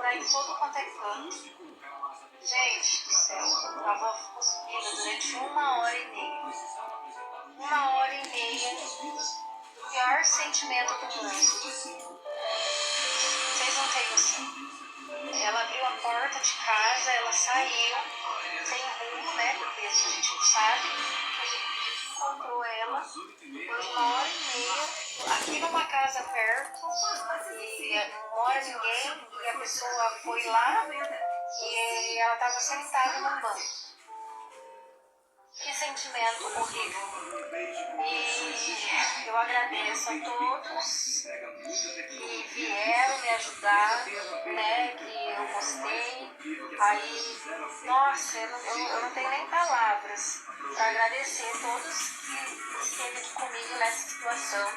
procurar em todo quanto é canto. Gente do céu, a avó ficou sumida durante 1h30. 1h30. O pior sentimento do mundo. Vocês não têm noção. Ela abriu a porta de casa, ela saiu sem rumo, né? Porque a gente não sabe. A gente encontrou ela depois de 1h30 aqui numa casa perto e não mora ninguém e a pessoa foi lá e ela estava sentada num banco. Que sentimento horrível. E eu agradeço a todos que vieram me ajudar, né, que eu gostei. Aí, nossa, eu não tenho nem palavras para agradecer a todos que esteve aqui comigo nessa situação.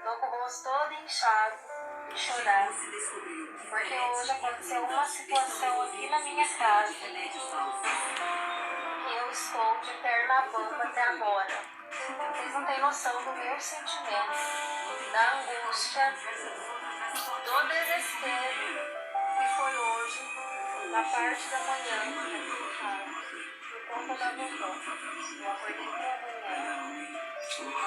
Tô com o rosto todo inchado de chorar, porque hoje aconteceu uma situação aqui na minha casa. Eu estou de perna bamba até agora. Vocês não têm noção do meu sentimento, da angústia, do desespero que foi hoje, na parte da manhã, por conta da minha avó. Eu acordei pela manhã,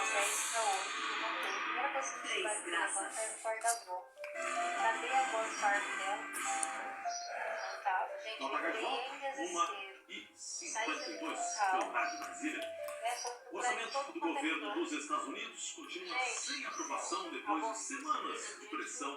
às 10 para 8, e voltei. A primeira coisa que eu fiz vai levantar é no quarto da avó. Cadê a avó no quarto dela? Não tava. Gente, eu entrei em desespero. 52 km de Brasília. O orçamento do governo dos Estados Unidos continua sem aprovação depois de semanas de pressão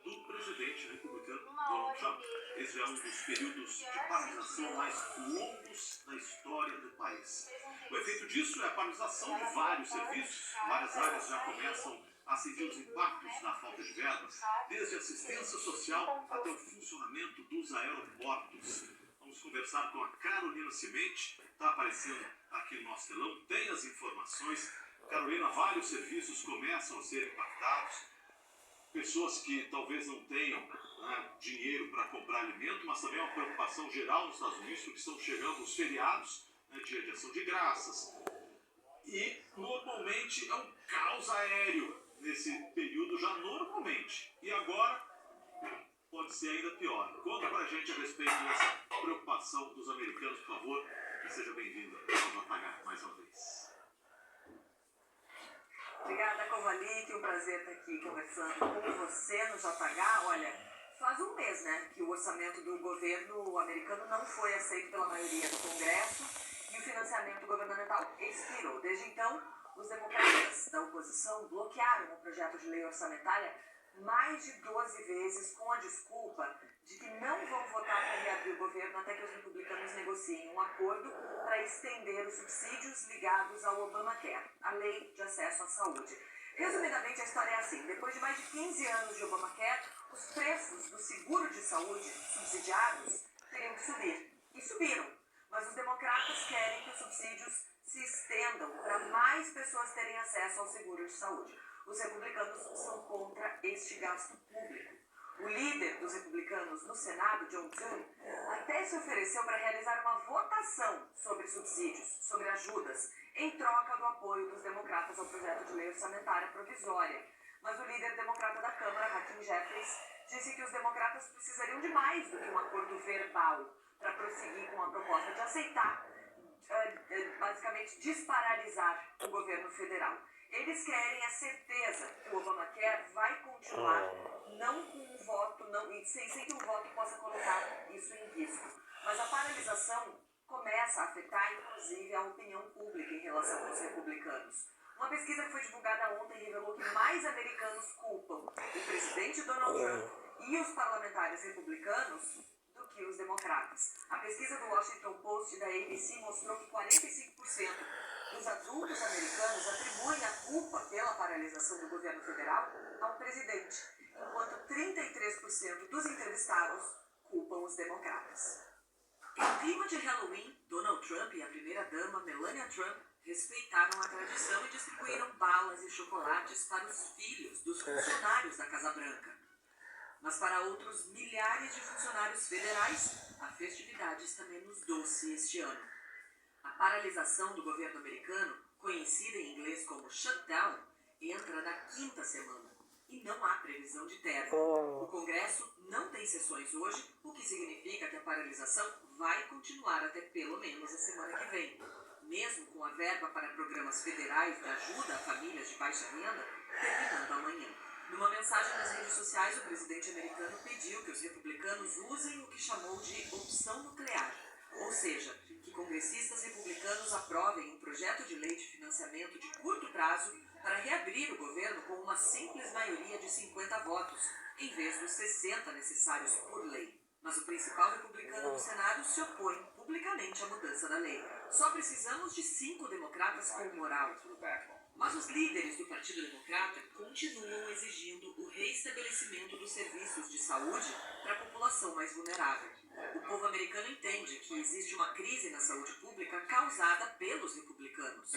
do presidente republicano Donald Trump. Esse é um dos períodos de paralisação mais longos na história do país. O efeito disso é a paralisação de vários serviços. Várias áreas já começam a sentir os impactos da falta de verbas, desde assistência social até o funcionamento dos aeroportos. Vamos conversar com a Carolina Cimente, está aparecendo aqui no nosso telão, tem as informações. Carolina, vários serviços começam a ser impactados, pessoas que talvez não tenham dinheiro para comprar alimento, mas também é uma preocupação geral nos Estados Unidos, porque estão chegando os feriados, dia de ação de graças, e normalmente é um caos aéreo nesse período já normalmente, e agora pode ser ainda pior. Conta pra gente a respeito dessa preocupação dos americanos, por favor, e seja bem-vinda ao JH mais uma vez. Obrigada, Covali, que um prazer estar aqui conversando com você no JH. Olha, faz um mês, né, que o orçamento do governo americano não foi aceito pela maioria do Congresso e o financiamento governamental expirou. Desde então, os democratas da oposição bloquearam o projeto de lei orçamentária mais de 12 vezes com a desculpa de que não vão votar para reabrir o governo até que os republicanos negociem um acordo para estender os subsídios ligados ao Obamacare, a lei de acesso à saúde. Resumidamente, a história é assim: depois de mais de 15 anos de Obamacare, os preços do seguro de saúde subsidiados teriam que subir. E subiram. Mas os democratas querem que os subsídios se estendam para mais pessoas terem acesso ao seguro de saúde. Os republicanos são contra este gasto público. O líder dos republicanos no Senado, John Thune, até se ofereceu para realizar uma votação sobre subsídios, sobre ajudas, em troca do apoio dos democratas ao projeto de lei orçamentária provisória. Mas o líder democrata da Câmara, Hakeem Jeffries, disse que os democratas precisariam de mais do que um acordo verbal para prosseguir com a proposta de aceitar, basicamente, desparalisar o governo federal. Eles querem a certeza que o Obamacare vai continuar, não com um voto, sem que o voto possa colocar isso em risco. Mas a paralisação começa a afetar, inclusive, a opinião pública em relação aos republicanos. Uma pesquisa que foi divulgada ontem revelou que mais americanos culpam o presidente Donald Trump e os parlamentares republicanos do que os democratas. A pesquisa do Washington Post e da ABC mostrou que 45% dos adultos americanos atribuem a culpa pela paralisação do governo federal ao presidente, enquanto 33% dos entrevistados culpam os democratas. Em clima de Halloween, Donald Trump e a primeira-dama Melania Trump respeitaram a tradição e distribuíram balas e chocolates para os filhos dos funcionários da Casa Branca. Mas para outros milhares de funcionários federais, a festividade está menos doce este ano. A paralisação do governo americano, conhecida em inglês como shutdown, entra na 5ª semana. e não há previsão de término. O Congresso não tem sessões hoje, o que significa que a paralisação vai continuar até pelo menos a semana que vem. Mesmo com a verba para programas federais de ajuda a famílias de baixa renda, terminando amanhã. Numa mensagem nas redes sociais, o presidente americano pediu que os republicanos usem o que chamou de opção nuclear, ou seja, que congressistas republicanos aprovem um projeto de lei de financiamento de curto prazo para reabrir o governo com uma simples maioria de 50 votos, em vez dos 60 necessários por lei. Mas o principal republicano no Senado se opõe publicamente à mudança da lei. Só precisamos de 5 democratas com moral. Mas os líderes do Partido Democrata continuam exigindo o reestabelecimento dos serviços de saúde para a população mais vulnerável. O povo americano entende que existe uma crise na saúde pública causada pelos republicanos.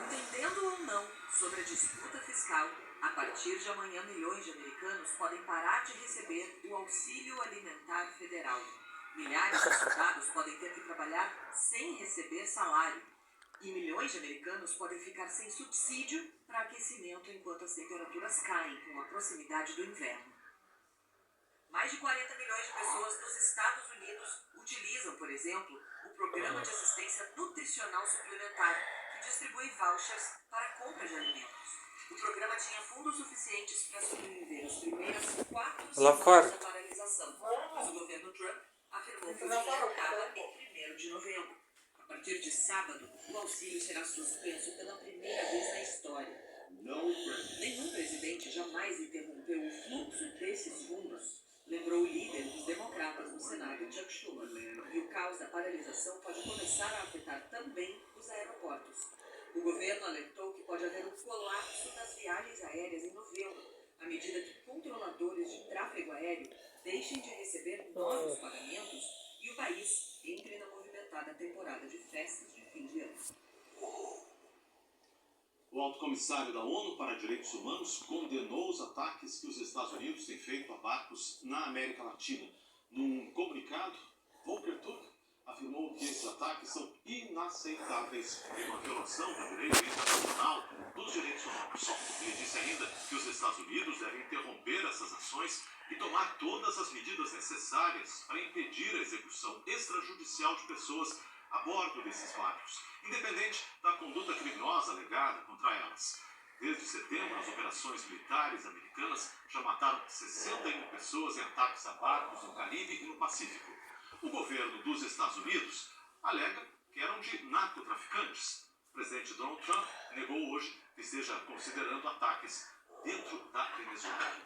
Entendendo ou não sobre a disputa fiscal, a partir de amanhã milhões de americanos podem parar de receber o auxílio alimentar federal. Milhares de soldados podem ter que trabalhar sem receber salário. E milhões de americanos podem ficar sem subsídio para aquecimento enquanto as temperaturas caem com a proximidade do inverno. Mais de 40 milhões de pessoas nos Estados Unidos utilizam, por exemplo, o Programa de Assistência Nutricional Suplementar, que distribui vouchers para a compra de alimentos. O programa tinha fundos suficientes para sobreviver às primeiras 4 semanas da paralisação, mas o governo Trump afirmou que o dinheiro acaba em 1º de novembro. A partir de sábado, o auxílio será suspenso pela primeira vez na história. Nenhum presidente jamais interrompeu o fluxo desses fundos, lembrou o líder dos democratas no Senado, Chuck Schumer. E o caos da paralisação pode começar a afetar também os aeroportos. O governo alertou que pode haver um colapso das viagens aéreas em novembro, à medida que controladores de tráfego aéreo deixem de receber novos pagamentos e o país entre na movimentada temporada de festas de fim de ano. O alto comissário da ONU para Direitos Humanos condenou os ataques que os Estados Unidos têm feito a barcos na América Latina. Num comunicado, Volker Turk afirmou que esses ataques são inaceitáveis e uma violação do direito internacional dos direitos humanos. Ele disse ainda que os Estados Unidos devem interromper essas ações e tomar todas as medidas necessárias para impedir a execução extrajudicial de pessoas a bordo desses barcos, independente da conduta criminosa alegada contra elas. Desde setembro, as operações militares americanas já mataram 61 pessoas em ataques a barcos no Caribe e no Pacífico. O governo dos Estados Unidos alega que eram de narcotraficantes. O presidente Donald Trump negou hoje que esteja considerando ataques dentro da Venezuela.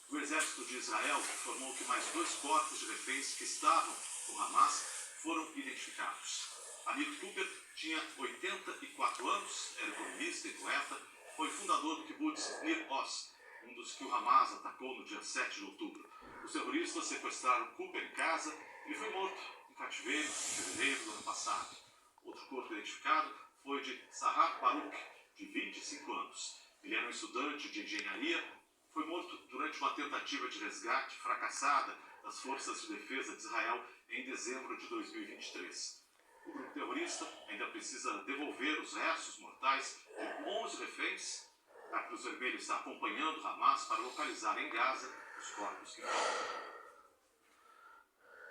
O exército de Israel informou que mais 2 corpos de reféns que estavam com Hamas foram identificados. Amit Cooper tinha 84 anos, era economista e poeta, foi fundador do kibbutz Nir Oz, um dos que o Hamas atacou no dia 7 de outubro. Os terroristas sequestraram Cooper em casa e foi morto em cativeiro em fevereiro do ano passado. Outro corpo identificado foi de Sahar Baruch, de 25 anos. Ele era um estudante de engenharia, foi morto durante uma tentativa de resgate fracassada das Forças de Defesa de Israel em dezembro de 2023. O grupo terrorista ainda precisa devolver os restos mortais de 11 reféns. A Cruz Vermelha está acompanhando Hamas para localizar em Gaza os corpos que faltam.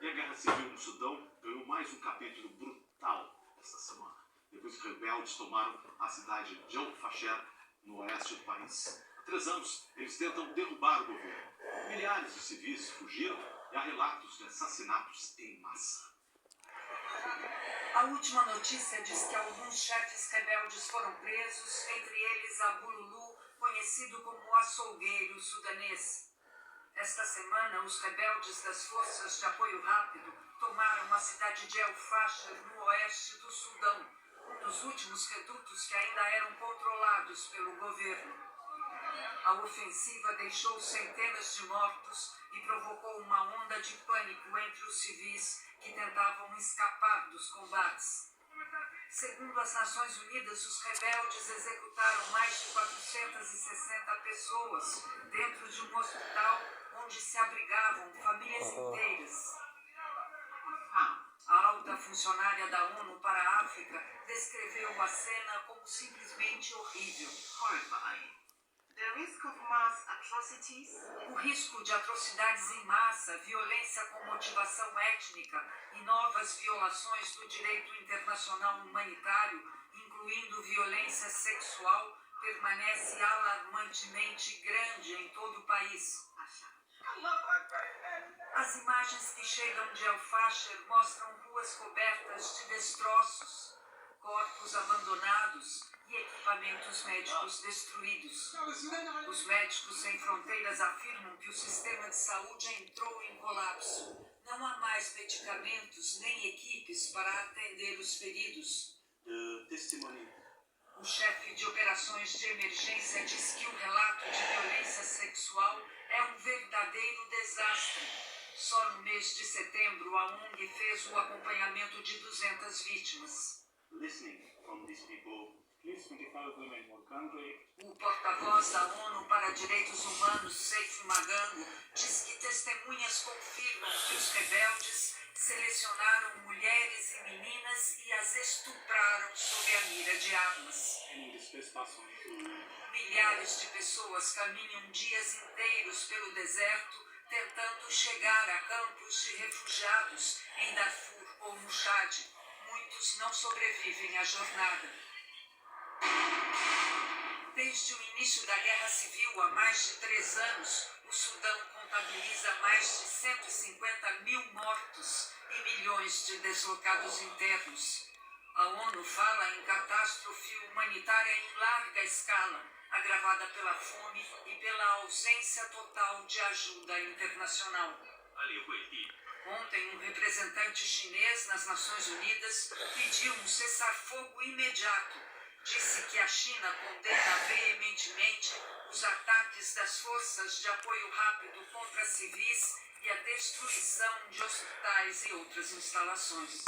E a guerra civil no Sudão ganhou mais um capítulo brutal esta semana, depois que rebeldes tomaram a cidade de El Fasher, no oeste do país. Há 3 anos, eles tentam derrubar o governo. Milhares de civis fugiram e há relatos de assassinatos em massa. A última notícia diz que alguns chefes rebeldes foram presos, entre eles Abu Lulu, conhecido como o açougueiro sudanês. Esta semana, os rebeldes das Forças de Apoio Rápido tomaram a cidade de El Fasher, no oeste do Sudão, um dos últimos redutos que ainda eram controlados pelo governo. A ofensiva deixou centenas de mortos e provocou uma onda de pânico entre os civis que tentavam escapar dos combates. Segundo as Nações Unidas, os rebeldes executaram mais de 460 pessoas dentro de um hospital onde se abrigavam famílias inteiras. A alta funcionária da ONU para a África descreveu a cena como simplesmente horrível. O risco de atrocidades em massa, violência com motivação étnica e novas violações do direito internacional humanitário, incluindo violência sexual, permanece alarmantemente grande em todo o país. As imagens que chegam de El Fasher mostram ruas cobertas de destroços, corpos abandonados e equipamentos médicos destruídos. Os Médicos Sem Fronteiras afirmam que o sistema de saúde entrou em colapso. Não há mais medicamentos nem equipes para atender os feridos. O chefe de operações de emergência diz que o relato de violência sexual é um verdadeiro desastre. Só no mês de setembro, a ONG fez o acompanhamento de 200 vítimas. O porta-voz da ONU para Direitos Humanos, Seif Magango, diz que testemunhas confirmam que os rebeldes selecionaram mulheres e meninas e as estupraram sob a mira de armas. Milhares de pessoas caminham dias inteiros pelo deserto tentando chegar a campos de refugiados em Darfur ou no Chad. Muitos não sobrevivem à jornada. Desde o início da Guerra Civil, há mais de 3 anos, o Sudão contabiliza mais de 150 mil mortos e milhões de deslocados internos. A ONU fala em catástrofe humanitária em larga escala, agravada pela fome e pela ausência total de ajuda internacional. Ontem, um representante chinês nas Nações Unidas pediu um cessar-fogo imediato. Disse que a China condena veementemente os ataques das forças de apoio rápido contra civis e a destruição de hospitais e outras instalações.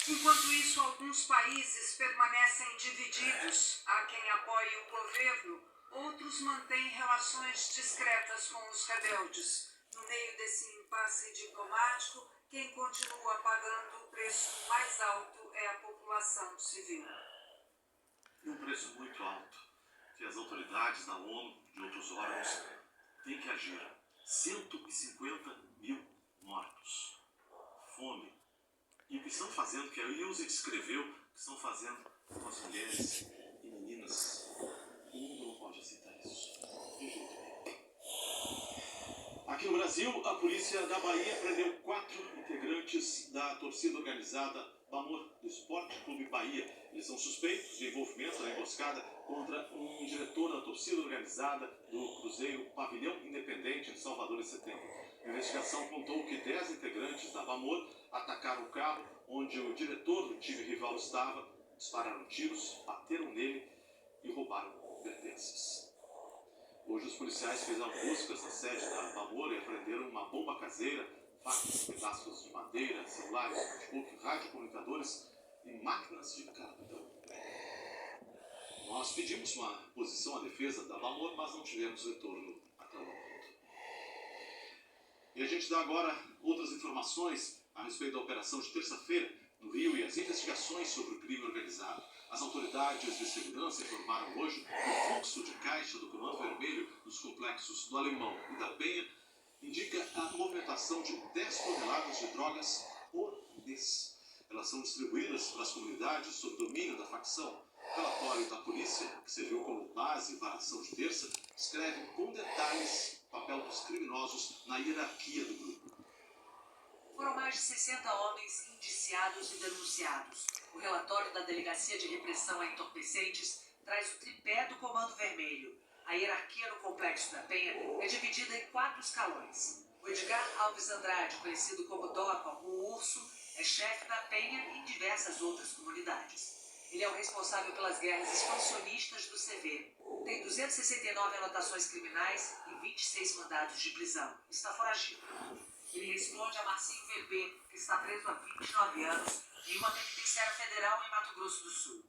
Enquanto isso, alguns países permanecem divididos. Há quem apoie o governo, outros mantêm relações discretas com os rebeldes. No meio desse impasse diplomático, quem continua pagando o preço mais alto é a população civil. E um preço muito alto, que as autoridades da ONU e outros órgãos têm que agir. 150 mil mortos. Fome. E o que estão fazendo, que a Ilse descreveu, o que estão fazendo com as mulheres e meninas. O mundo não pode aceitar isso. De jeito nenhum. Aqui no Brasil, a polícia da Bahia prendeu 4 integrantes da torcida organizada Bamor, do Esporte Clube Bahia. Eles são suspeitos de envolvimento na emboscada contra um diretor da torcida organizada do Cruzeiro Pavilhão Independente em Salvador em setembro. A investigação apontou que 10 integrantes da Bamor atacaram o carro onde o diretor do time rival estava, dispararam tiros, bateram nele e roubaram pertences. Hoje os policiais fizeram buscas na sede da Bamor e apreenderam uma bomba caseira, facas, pedaços de madeira, celulares, notebook, radiocomunicadores e máquinas de cartão. Nós pedimos uma posição à defesa da Bamor, mas não tivemos retorno até o momento. E a gente dá agora outras informações a respeito da operação de terça-feira no Rio e as investigações sobre o crime organizado. As autoridades de segurança informaram hoje que o fluxo de caixa do Comando Vermelho nos complexos do Alemão e da Penha indica a movimentação de 10 toneladas de drogas por mês. Elas são distribuídas para as comunidades sob domínio da facção. O relatório da polícia, que serviu como base para a ação de terça, descreve com detalhes o papel dos criminosos na hierarquia do grupo. Foram mais de 60 homens indiciados e denunciados. O relatório da Delegacia de Repressão a Entorpecentes traz o tripé do Comando Vermelho. A hierarquia no Complexo da Penha é dividida em 4 escalões. O Edgar Alves Andrade, conhecido como Dopa, o Urso, é chefe da Penha e em diversas outras comunidades. Ele é o responsável pelas guerras expansionistas do CV. Tem 269 anotações criminais e 26 mandados de prisão. Está foragido. Ele responde a Marcinho Verbê, que está preso há 29 anos em uma penitenciária federal em Mato Grosso do Sul.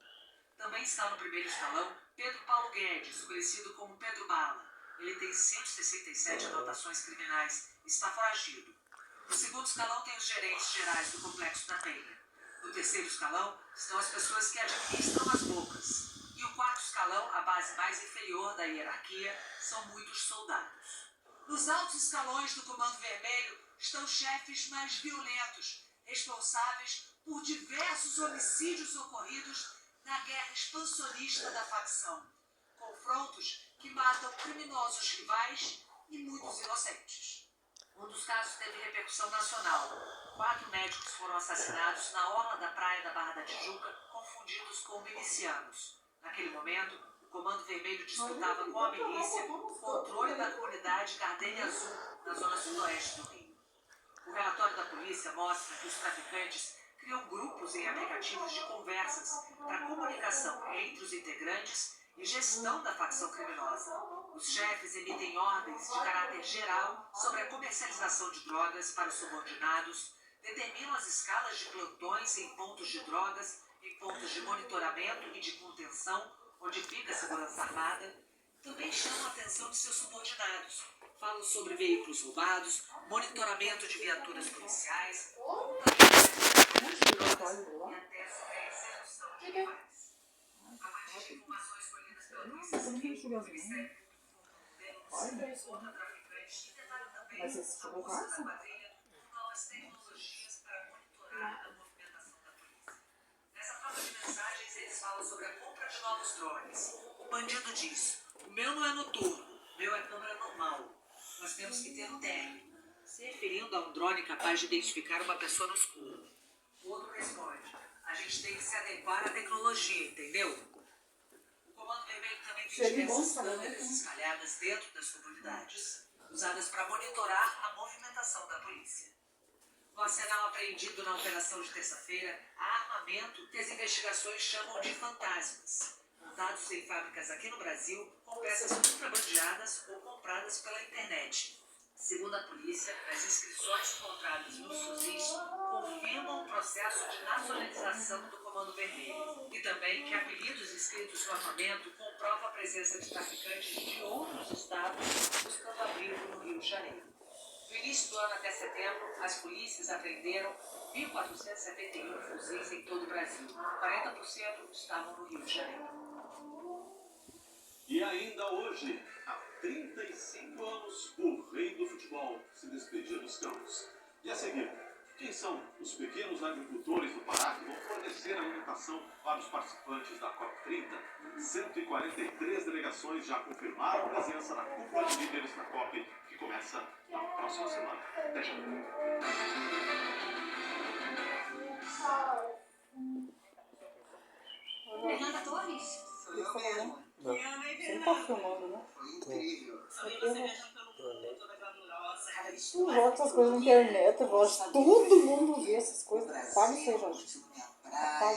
Também está no primeiro escalão Pedro Paulo Guedes, conhecido como Pedro Bala. Ele tem 167 anotações criminais e está foragido. No segundo escalão tem os gerentes gerais do Complexo da Penha. No terceiro escalão estão as pessoas que administram as bocas. E o quarto escalão, a base mais inferior da hierarquia, são muitos soldados. Nos altos escalões do Comando Vermelho estão chefes mais violentos, responsáveis por diversos homicídios ocorridos na guerra expansionista da facção. Confrontos que matam criminosos rivais e muitos inocentes. Um dos casos teve repercussão nacional. 4 médicos foram assassinados na orla da praia da Barra da Tijuca, confundidos com milicianos. Naquele momento, o Comando Vermelho disputava com a milícia o controle da comunidade Gardenia Azul, na zona sudoeste do Rio. O relatório da polícia mostra que os traficantes criam grupos em aplicativos de conversas para comunicação entre os integrantes e gestão da facção criminosa. Os chefes emitem ordens de caráter geral sobre a comercialização de drogas para os subordinados, determinam as escalas de plantões em pontos de drogas, em pontos de monitoramento e de contenção, onde fica a segurança armada, também chamam a atenção de seus subordinados. Falam sobre veículos roubados, monitoramento de viaturas policiais, monitoramento de drogas e até sobre a execução de rivais. A partir de informações colhidas pela Polícia Civil, o Ministério Público denunciou outra traficante e detalha também a força da quadrilha com novas tecnologias para monitorar a movimentação da polícia. Nessa troca de mensagens, eles falam sobre a compra de novos drones. O bandido diz: o meu não é noturno, o meu é câmera normal. Nós temos que ter um término, se referindo a um drone capaz de identificar uma pessoa no escuro. O outro responde: a gente tem que se adequar à tecnologia, entendeu? O Comando Vermelho também tem diversas câmeras espalhadas dentro das comunidades, usadas para monitorar a movimentação da polícia. No arsenal apreendido na operação de terça-feira, há armamento que as investigações chamam de fantasmas, montados em fábricas aqui no Brasil com peças contrabandeadas ou compradas pela internet. Segundo a polícia, as inscrições encontradas nos fuzis confirmam o processo de nacionalização do Comando Vermelho e também que apelidos escritos no armamento comprovam a presença de traficantes de outros estados buscando abrigo no Rio de Janeiro. No início do ano até setembro, as polícias apreenderam 1.471 fuzis em todo o Brasil. 40% estavam no Rio de Janeiro. E ainda hoje, há 35 anos, o rei do futebol se despedia dos campos. E a seguir, quem são os pequenos agricultores do Pará que vão fornecer alimentação para os participantes da COP30? 143 delegações já confirmaram presença na cúpula de líderes da COP, que começa na próxima semana. Até já. Fernanda Torres? Você não tá filmando, né? Não joga essas coisas na internet, eu gosto. Todo mundo vê essas coisas. Apaga isso aí, Jorge. Apaga.